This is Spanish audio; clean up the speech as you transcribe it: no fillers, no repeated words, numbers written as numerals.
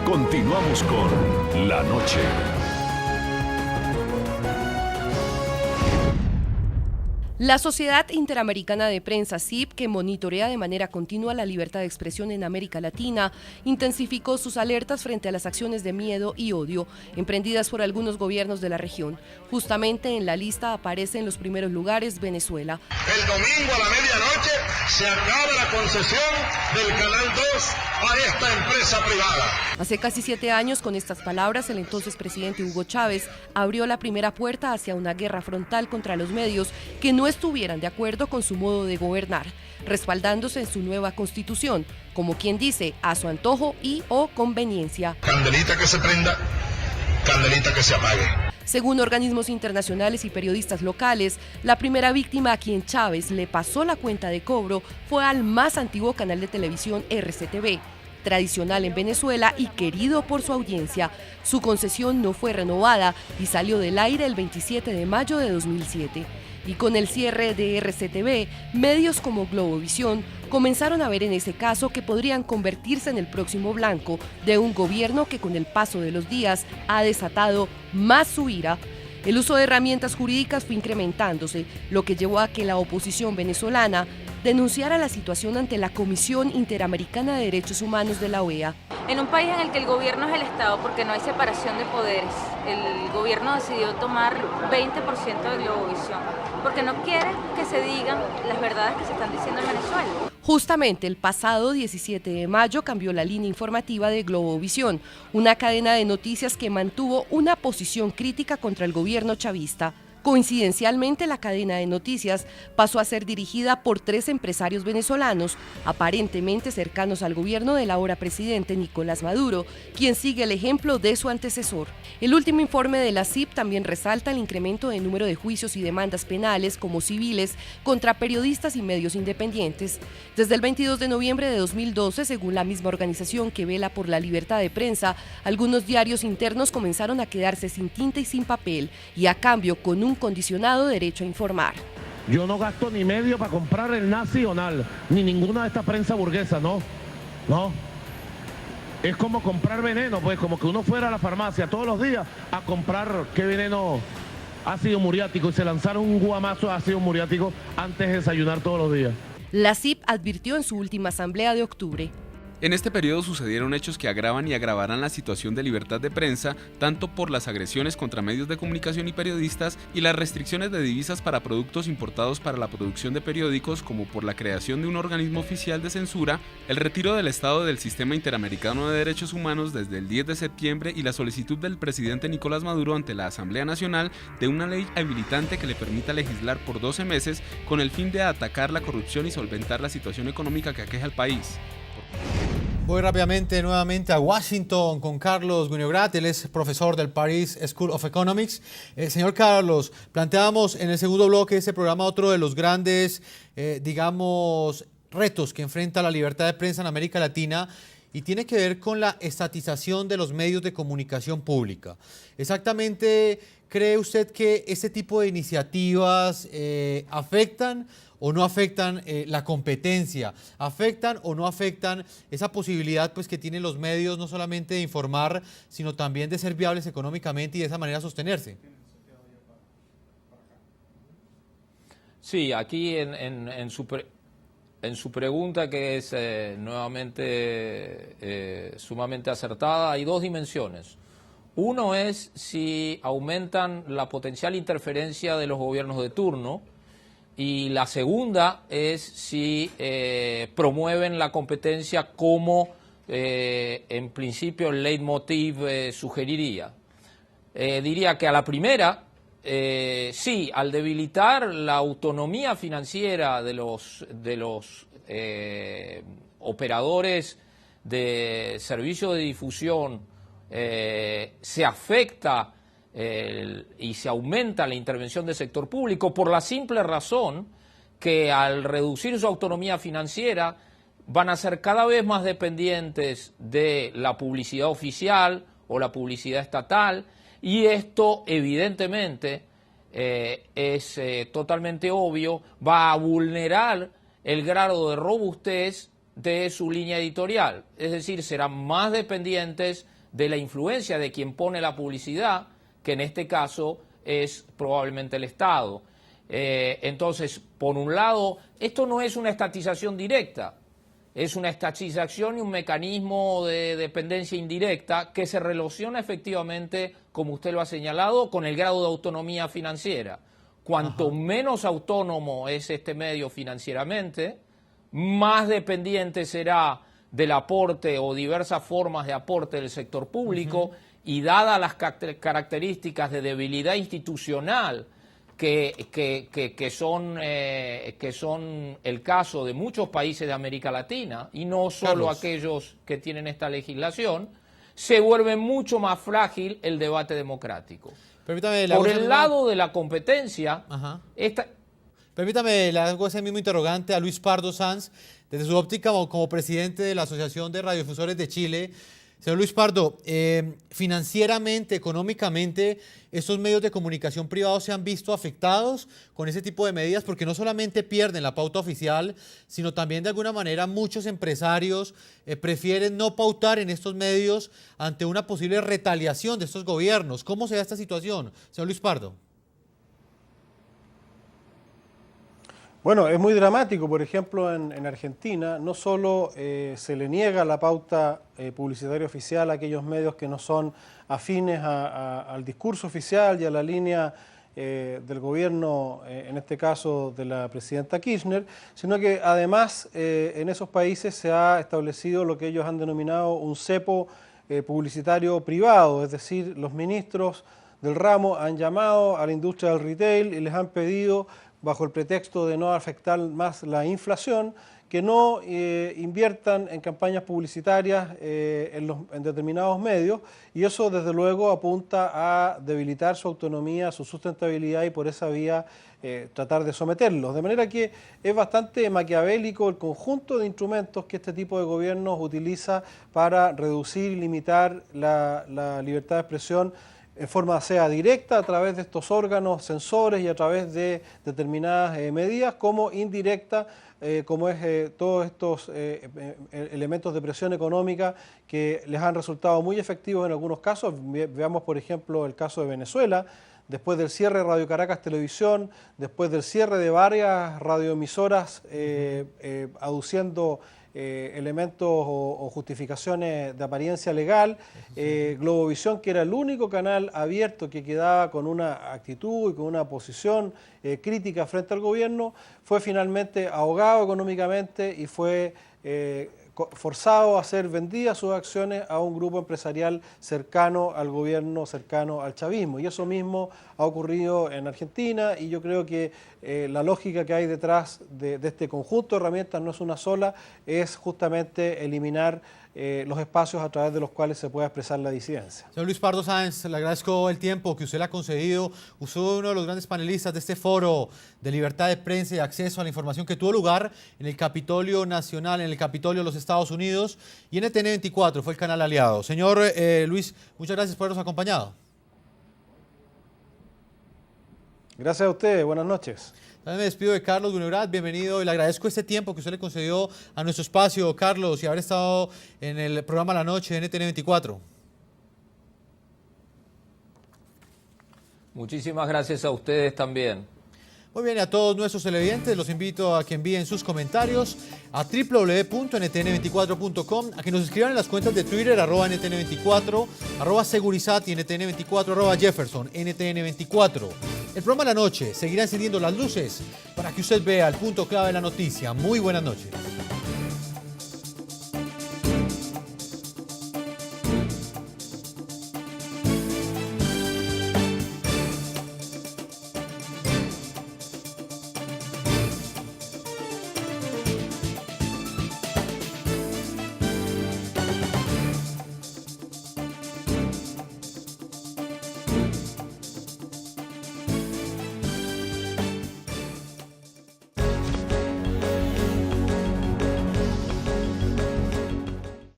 Continuamos con La Noche. La Sociedad Interamericana de Prensa, SIP, que monitorea de manera continua la libertad de expresión en América Latina, intensificó sus alertas frente a las acciones de miedo y odio emprendidas por algunos gobiernos de la región. Justamente en la lista aparece en los primeros lugares Venezuela. El domingo a la medianoche se acaba la concesión del Canal 2 a esta empresa privada. Hace casi 7 años, con estas palabras, el entonces presidente Hugo Chávez abrió la primera puerta hacia una guerra frontal contra los medios que no estuvieran de acuerdo con su modo de gobernar, respaldándose en su nueva constitución, como quien dice, a su antojo y o conveniencia. Candelita que se prenda, candelita que se apague. Según organismos internacionales y periodistas locales, la primera víctima a quien Chávez le pasó la cuenta de cobro fue al más antiguo canal de televisión RCTV, tradicional en Venezuela y querido por su audiencia. Su concesión no fue renovada y salió del aire el 27 de mayo de 2007. Y con el cierre de RCTV, medios como Globovisión comenzaron a ver en ese caso que podrían convertirse en el próximo blanco de un gobierno que con el paso de los días ha desatado más su ira. El uso de herramientas jurídicas fue incrementándose, lo que llevó a que la oposición venezolana denunciara la situación ante la Comisión Interamericana de Derechos Humanos de la OEA. En un país en el que el gobierno es el Estado porque no hay separación de poderes, el gobierno decidió tomar 20% de Globovisión porque no quiere que se digan las verdades que se están diciendo en Venezuela. Justamente el pasado 17 de mayo cambió la línea informativa de Globovisión, una cadena de noticias que mantuvo una posición crítica contra el gobierno chavista. Coincidencialmente, la cadena de noticias pasó a ser dirigida por 3 empresarios venezolanos, aparentemente cercanos al gobierno del ahora presidente Nicolás Maduro, quien sigue el ejemplo de su antecesor. El último informe de la SIP también resalta el incremento de número de juicios y demandas penales como civiles contra periodistas y medios independientes. Desde el 22 de noviembre de 2012, según la misma organización que vela por la libertad de prensa, algunos diarios internos comenzaron a quedarse sin tinta y sin papel, y a cambio con un condicionado derecho a informar. Yo no gasto ni medio para comprar el Nacional, ni ninguna de esta prensa burguesa, no. Es como comprar veneno, pues como que uno fuera a la farmacia todos los días a comprar qué veneno, ácido muriático, y se lanzaron un guamazo de ácido muriático antes de desayunar todos los días. La SIP advirtió en su última asamblea de octubre. En este periodo sucedieron hechos que agravan y agravarán la situación de libertad de prensa, tanto por las agresiones contra medios de comunicación y periodistas y las restricciones de divisas para productos importados para la producción de periódicos, como por la creación de un organismo oficial de censura, el retiro del Estado del Sistema Interamericano de Derechos Humanos desde el 10 de septiembre y la solicitud del presidente Nicolás Maduro ante la Asamblea Nacional de una ley habilitante que le permita legislar por 12 meses con el fin de atacar la corrupción y solventar la situación económica que aqueja al país. Voy rápidamente nuevamente a Washington con Carlos Winograd, él es profesor del Paris School of Economics. Señor Carlos, planteamos en el segundo bloque de este programa otro de los grandes, retos que enfrenta la libertad de prensa en América Latina, y tiene que ver con la estatización de los medios de comunicación pública. Exactamente, ¿cree usted que este tipo de iniciativas afectan o no afectan la competencia? ¿Afectan o no afectan esa posibilidad pues, que tienen los medios no solamente de informar, sino también de ser viables económicamente y de esa manera sostenerse? Sí, aquí en su pregunta, que es nuevamente sumamente acertada, hay 2 dimensiones. Uno es si aumentan la potencial interferencia de los gobiernos de turno, y la segunda es si promueven la competencia como en principio el leitmotiv sugeriría. Diría que a la primera, sí, al debilitar la autonomía financiera de los operadores de servicios de difusión, se afecta y se aumenta la intervención del sector público por la simple razón que al reducir su autonomía financiera van a ser cada vez más dependientes de la publicidad oficial o la publicidad estatal, y esto evidentemente es totalmente obvio, va a vulnerar el grado de robustez de su línea editorial, es decir, serán más dependientes de la influencia de quien pone la publicidad, que en este caso es probablemente el Estado. Entonces, por un lado, esto no es una estatización directa, es una estatización y un mecanismo de dependencia indirecta que se relaciona efectivamente, como usted lo ha señalado, con el grado de autonomía financiera. Cuanto menos autónomo es este medio financieramente, más dependiente será del aporte o diversas formas de aporte del sector público, y dadas las características de debilidad institucional que son el caso de muchos países de América Latina, y no solo aquellos que tienen esta legislación, se vuelve mucho más frágil el debate democrático. Por el lado de la competencia, Permítame, le hago ese mismo interrogante a Luis Pardo Sanz, desde su óptica como presidente de la Asociación de Radiodifusores de Chile. Señor Luis Pardo, financieramente, económicamente, ¿estos medios de comunicación privados se han visto afectados con ese tipo de medidas? Porque no solamente pierden la pauta oficial, sino también de alguna manera muchos empresarios prefieren no pautar en estos medios ante una posible retaliación de estos gobiernos. ¿Cómo se da esta situación, señor Luis Pardo? Bueno, es muy dramático. Por ejemplo, en Argentina no solo se le niega la pauta publicitaria oficial a aquellos medios que no son afines al discurso oficial y a la línea del gobierno, en este caso de la presidenta Kirchner, sino que además en esos países se ha establecido lo que ellos han denominado un cepo publicitario privado, es decir, los ministros del ramo han llamado a la industria del retail y les han pedido, bajo el pretexto de no afectar más la inflación, que no inviertan en campañas publicitarias en determinados medios, y eso desde luego apunta a debilitar su autonomía, su sustentabilidad, y por esa vía tratar de someterlos. De manera que es bastante maquiavélico el conjunto de instrumentos que este tipo de gobiernos utiliza para reducir y limitar la libertad de expresión, en forma sea directa a través de estos órganos censores y a través de determinadas medidas, como indirecta, como es todos estos elementos de presión económica que les han resultado muy efectivos en algunos casos. Veamos, por ejemplo, el caso de Venezuela. Después del cierre de Radio Caracas Televisión, después del cierre de varias radioemisoras aduciendo elementos o justificaciones de apariencia legal, Globovisión, que era el único canal abierto que quedaba con una actitud y con una posición crítica frente al gobierno, fue finalmente ahogado económicamente y fue forzado a hacer vendidas sus acciones a un grupo empresarial cercano al gobierno, cercano al chavismo. Y eso mismo ha ocurrido en Argentina, y yo creo que la lógica que hay detrás de este conjunto de herramientas no es una sola, es justamente eliminar los espacios a través de los cuales se pueda expresar la disidencia. Señor Luis Pardo Sáenz, le agradezco el tiempo que usted le ha concedido. Usted fue uno de los grandes panelistas de este foro de libertad de prensa y acceso a la información que tuvo lugar en el Capitolio Nacional, en el Capitolio de los Estados Unidos, y NTN 24 fue el canal aliado. Señor Luis, muchas gracias por habernos acompañado. Gracias a usted, buenas noches. También me despido de Carlos Winograd, bienvenido, y le agradezco este tiempo que usted le concedió a nuestro espacio, Carlos, y haber estado en el programa La Noche de NTN 24. Muchísimas gracias a ustedes también. Muy bien, y a todos nuestros televidentes los invito a que envíen sus comentarios a www.ntn24.com, a que nos escriban en las cuentas de Twitter, @ntn24, @segurizat y ntn24, @jefferson, ntn24. El programa La Noche seguirá encendiendo las luces para que usted vea el punto clave de la noticia. Muy buenas noches.